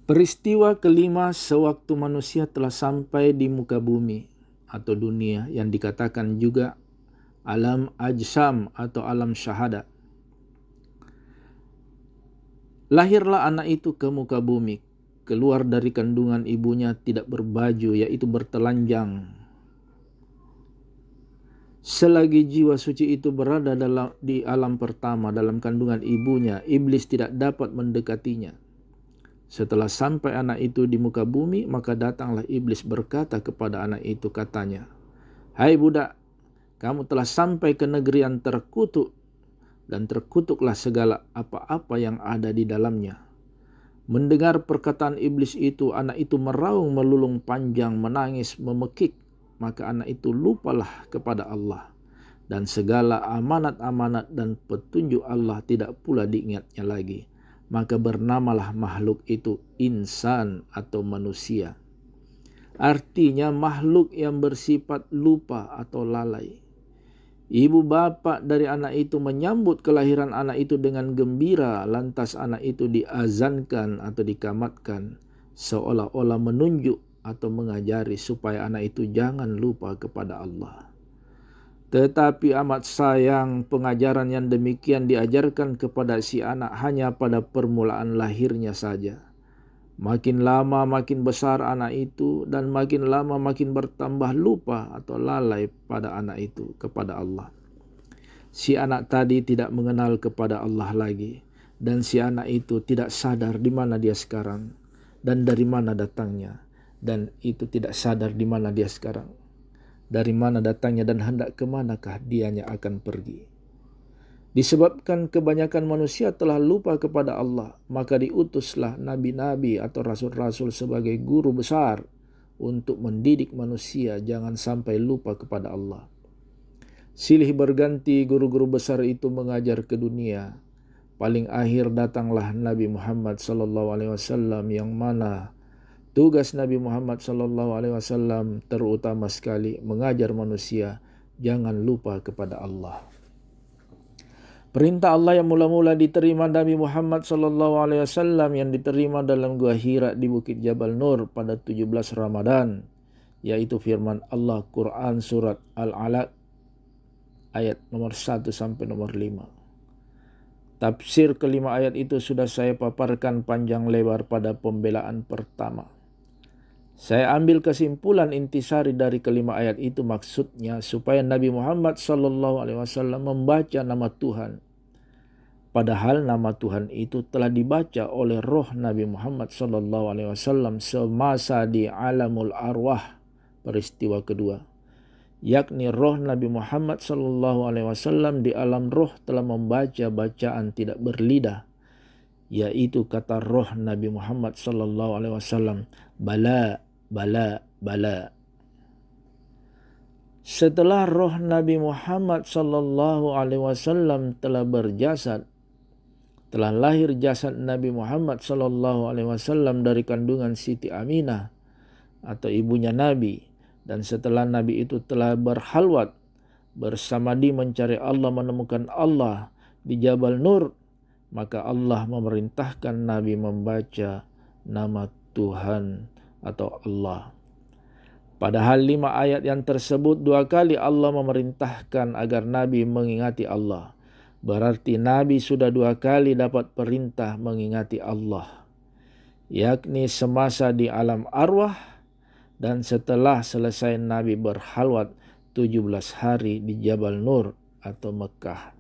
Peristiwa kelima sewaktu manusia telah sampai di muka bumi atau dunia yang dikatakan juga alam ajsam atau alam syahada. Lahirlah anak itu ke muka bumi, keluar dari kandungan ibunya tidak berbaju, yaitu bertelanjang. Selagi jiwa suci itu berada di alam pertama dalam kandungan ibunya, iblis tidak dapat mendekatinya. Setelah sampai anak itu di muka bumi, maka datanglah iblis berkata kepada anak itu, katanya, "Hai budak, kamu telah sampai ke negeri yang terkutuk, dan terkutuklah segala apa-apa yang ada di dalamnya." Mendengar perkataan iblis itu, anak itu meraung melulung panjang, menangis, memekik. Maka anak itu lupalah kepada Allah, dan segala amanat-amanat dan petunjuk Allah tidak pula diingatnya lagi. Maka bernamalah makhluk itu insan atau manusia. Artinya makhluk yang bersifat lupa atau lalai. Ibu bapak dari anak itu menyambut kelahiran anak itu dengan gembira, lantas anak itu diazankan atau dikamatkan, seolah-olah menunjuk atau mengajari supaya anak itu jangan lupa kepada Allah. Tetapi amat sayang pengajaran yang demikian diajarkan kepada si anak hanya pada permulaan lahirnya saja. Makin lama makin besar anak itu, dan makin lama makin bertambah lupa atau lalai pada anak itu kepada Allah. Si anak tadi tidak mengenal kepada Allah lagi, dan si anak itu tidak sadar di mana dia sekarang dan dari mana datangnya, dan itu tidak sadar di mana dia sekarang, dari mana datangnya, dan hendak kemanakah dianya akan pergi. Disebabkan kebanyakan manusia telah lupa kepada Allah, maka diutuslah nabi-nabi atau rasul-rasul sebagai guru besar untuk mendidik manusia jangan sampai lupa kepada Allah. Silih berganti guru-guru besar itu mengajar ke dunia. Paling akhir datanglah Nabi Muhammad SAW, yang mana tugas Nabi Muhammad SAW terutama sekali mengajar manusia jangan lupa kepada Allah. Perintah Allah yang mula-mula diterima Nabi Muhammad SAW yang diterima dalam Gua Hira di Bukit Jabal Nur pada 17 Ramadan, yaitu firman Allah Quran surat Al-Alaq ayat nomor 1 sampai nomor 5. Tafsir kelima ayat itu sudah saya paparkan panjang lebar pada pembelaan pertama. Saya ambil kesimpulan intisari dari kelima ayat itu, maksudnya supaya Nabi Muhammad SAW membaca nama Tuhan. Padahal nama Tuhan itu telah dibaca oleh roh Nabi Muhammad SAW semasa di alamul arwah, peristiwa kedua. Yakni roh Nabi Muhammad SAW di alam roh telah membaca bacaan tidak berlidah, yaitu kata roh Nabi Muhammad SAW, bala, bala, bala. Setelah roh Nabi Muhammad SAW telah berjasad, telah lahir jasad Nabi Muhammad SAW dari kandungan Siti Aminah atau ibunya Nabi, dan setelah Nabi itu telah berhalwat bersamadi mencari Allah, menemukan Allah di Jabal Nur, maka Allah memerintahkan Nabi membaca nama Tuhan atau Allah. Padahal 5 ayat yang tersebut 2 kali Allah memerintahkan agar Nabi mengingati Allah. Berarti Nabi sudah 2 kali dapat perintah mengingati Allah, yakni semasa di alam arwah dan setelah selesai Nabi berhalwat 17 hari di Jabal Nur atau Mekah.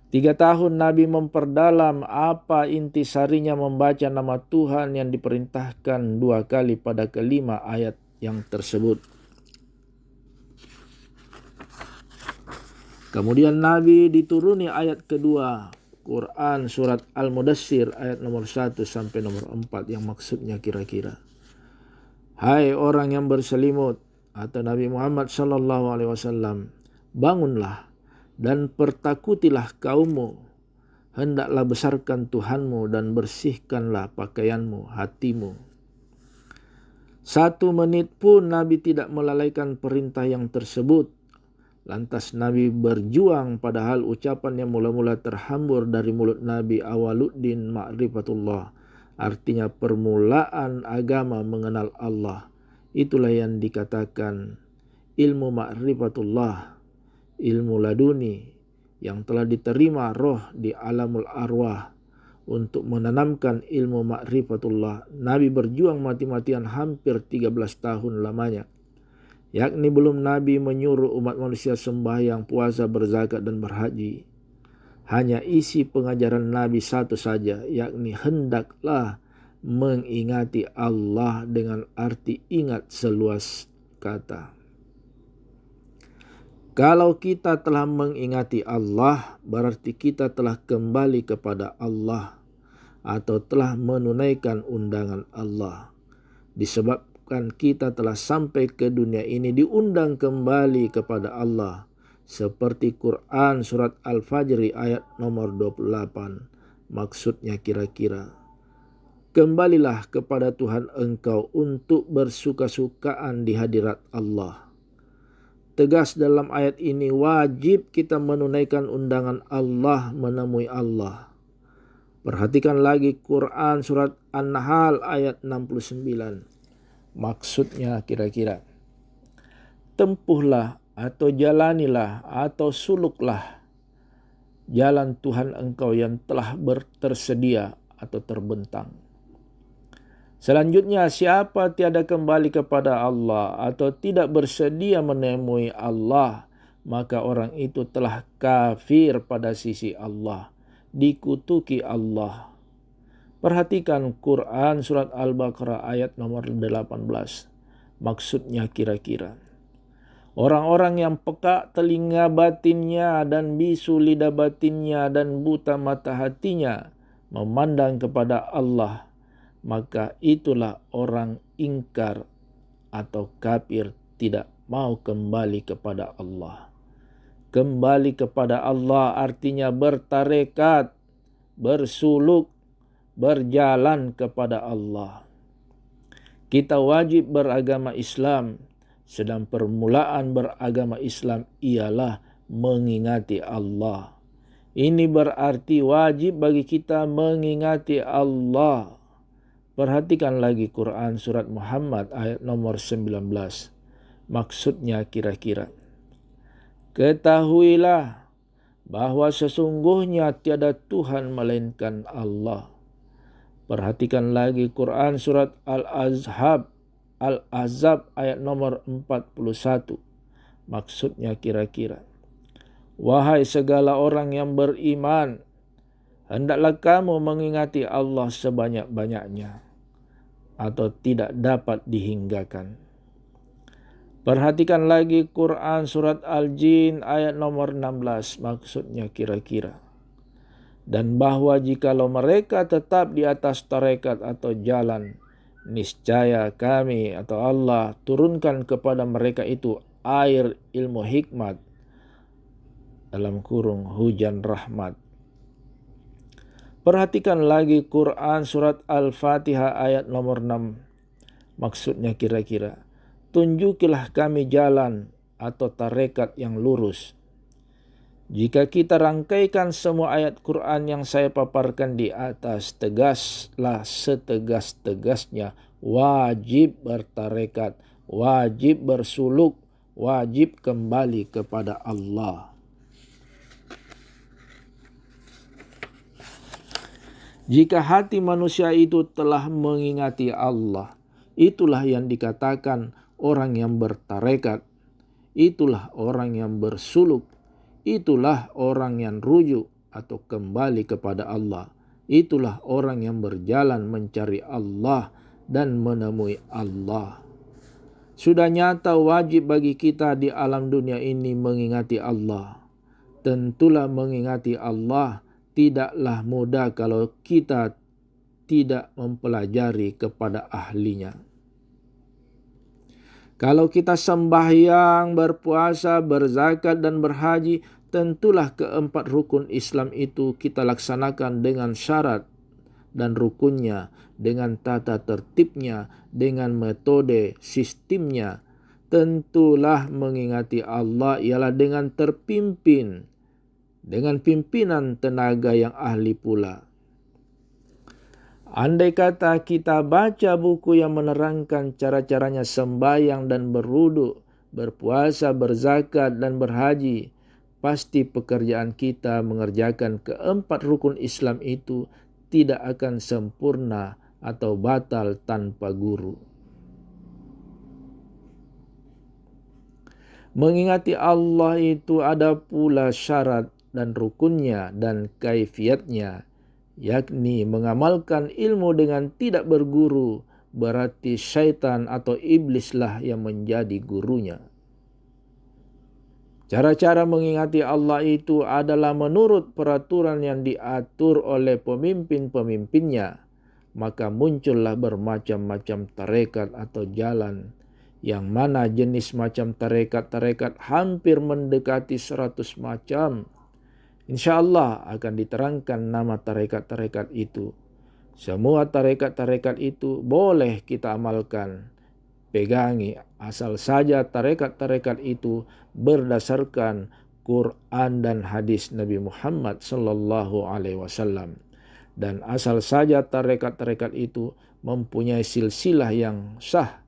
3 tahun Nabi memperdalam apa intisarinya membaca nama Tuhan yang diperintahkan 2 kali pada kelima ayat yang tersebut. Kemudian Nabi dituruni ayat kedua, Quran surat Al-Mudassir ayat nomor 1 sampai nomor 4, yang maksudnya kira-kira, "Hai orang yang berselimut," atau Nabi Muhammad SAW, "bangunlah dan pertakutilah kaummu. Hendaklah besarkan Tuhanmu dan bersihkanlah pakaianmu, hatimu." 1 menit pun Nabi tidak melalaikan perintah yang tersebut. Lantas Nabi berjuang, padahal ucapan yang mula-mula terhambur dari mulut Nabi Awaluddin Ma'rifatullah artinya permulaan agama mengenal Allah. Itulah yang dikatakan ilmu ma'rifatullah, ilmu laduni yang telah diterima roh di alamul arwah. Untuk menanamkan ilmu ma'rifatullah, Nabi berjuang mati-matian hampir 13 tahun lamanya. Yakni belum Nabi menyuruh umat manusia sembahyang, puasa, berzakat, dan berhaji. Hanya isi pengajaran Nabi satu saja, yakni hendaklah mengingati Allah dengan arti ingat seluas kata. Kalau kita telah mengingati Allah, berarti kita telah kembali kepada Allah atau telah menunaikan undangan Allah. Disebabkan kita telah sampai ke dunia ini diundang kembali kepada Allah. Seperti Quran surat Al-Fajr ayat nomor 28. Maksudnya kira-kira, kembalilah kepada Tuhan engkau untuk bersuka-sukaan di hadirat Allah. Tegas dalam ayat ini, wajib kita menunaikan undangan Allah menemui Allah. Perhatikan lagi Quran surat An-Nahl ayat 69. Maksudnya kira-kira, tempuhlah atau jalanilah atau suluklah jalan Tuhan engkau yang telah tersedia atau terbentang. Selanjutnya, siapa tiada kembali kepada Allah atau tidak bersedia menemui Allah, maka orang itu telah kafir pada sisi Allah, dikutuki Allah. Perhatikan Quran surat Al-Baqarah ayat nomor 18. Maksudnya kira-kira, orang-orang yang peka telinga batinnya dan bisu lidah batinnya dan buta mata hatinya memandang kepada Allah, maka itulah orang ingkar atau kafir, tidak mau kembali kepada Allah. Kembali kepada Allah artinya bertarekat, bersuluk, berjalan kepada Allah. Kita wajib beragama Islam, sedang permulaan beragama Islam ialah mengingati Allah. Ini berarti wajib bagi kita mengingati Allah. Perhatikan lagi Quran surat Muhammad ayat nomor 19. Maksudnya kira-kira, ketahuilah bahwa sesungguhnya tiada Tuhan melainkan Allah. Perhatikan lagi Quran surat Al-Ahzab ayat nomor 41. Maksudnya kira-kira, wahai segala orang yang beriman, hendaklah kamu mengingati Allah sebanyak-banyaknya atau tidak dapat dihinggakan. Perhatikan lagi Quran surat Al-Jin ayat nomor 16. Maksudnya kira-kira, dan bahwa jikalau mereka tetap di atas tarekat atau jalan, niscaya kami atau Allah turunkan kepada mereka itu air ilmu hikmat, dalam kurung hujan rahmat. Perhatikan lagi Quran surat Al-Fatihah ayat nomor 6. Maksudnya kira-kira, tunjukilah kami jalan atau tarekat yang lurus. Jika kita rangkaikan semua ayat Quran yang saya paparkan di atas, tegaslah setegas-tegasnya wajib bertarekat, wajib bersuluk, wajib kembali kepada Allah. Jika hati manusia itu telah mengingati Allah, itulah yang dikatakan orang yang bertarekat, itulah orang yang bersuluk, itulah orang yang rujuk atau kembali kepada Allah, itulah orang yang berjalan mencari Allah dan menemui Allah. Sudah nyata wajib bagi kita di alam dunia ini mengingati Allah. Tentulah mengingati Allah tidaklah mudah kalau kita tidak mempelajari kepada ahlinya. Kalau kita sembahyang, berpuasa, berzakat, dan berhaji, tentulah keempat rukun Islam itu kita laksanakan dengan syarat dan rukunnya, dengan tata tertibnya, dengan metode sistemnya. Tentulah mengingati Allah ialah dengan terpimpin, dengan pimpinan tenaga yang ahli pula. Andai kata kita baca buku yang menerangkan cara-caranya sembahyang dan berwudu, berpuasa, berzakat, dan berhaji, pasti pekerjaan kita mengerjakan keempat rukun Islam itu tidak akan sempurna atau batal tanpa guru. Mengingati Allah itu ada pula syarat dan rukunnya dan kaifiatnya, yakni mengamalkan ilmu dengan tidak berguru, berarti syaitan atau iblislah yang menjadi gurunya. Cara-cara mengingati Allah itu adalah menurut peraturan yang diatur oleh pemimpin-pemimpinnya, maka muncullah bermacam-macam tarekat atau jalan, yang mana jenis macam tarekat-tarekat hampir mendekati 100 macam. Insya Allah akan diterangkan nama tarekat-tarekat itu. Semua tarekat-tarekat itu boleh kita amalkan, pegangi, asal saja tarekat-tarekat itu berdasarkan Quran dan hadis Nabi Muhammad sallallahu alaihi wasallam, dan asal saja tarekat-tarekat itu mempunyai silsilah yang sah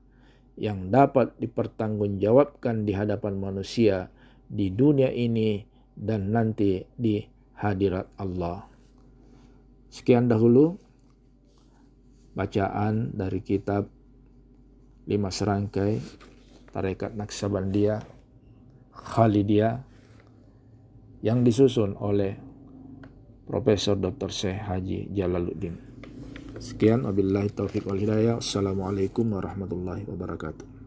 yang dapat dipertanggungjawabkan di hadapan manusia di dunia ini dan nanti di hadirat Allah. Sekian dahulu bacaan dari kitab 5 serangkai Tarekat Naqsabandiyah Khalidiyah yang disusun oleh Profesor Dr. Syekh Haji Jalaluddin. Sekian, wabillahi taufiq wal hidayah. Assalamualaikum warahmatullahi wabarakatuh.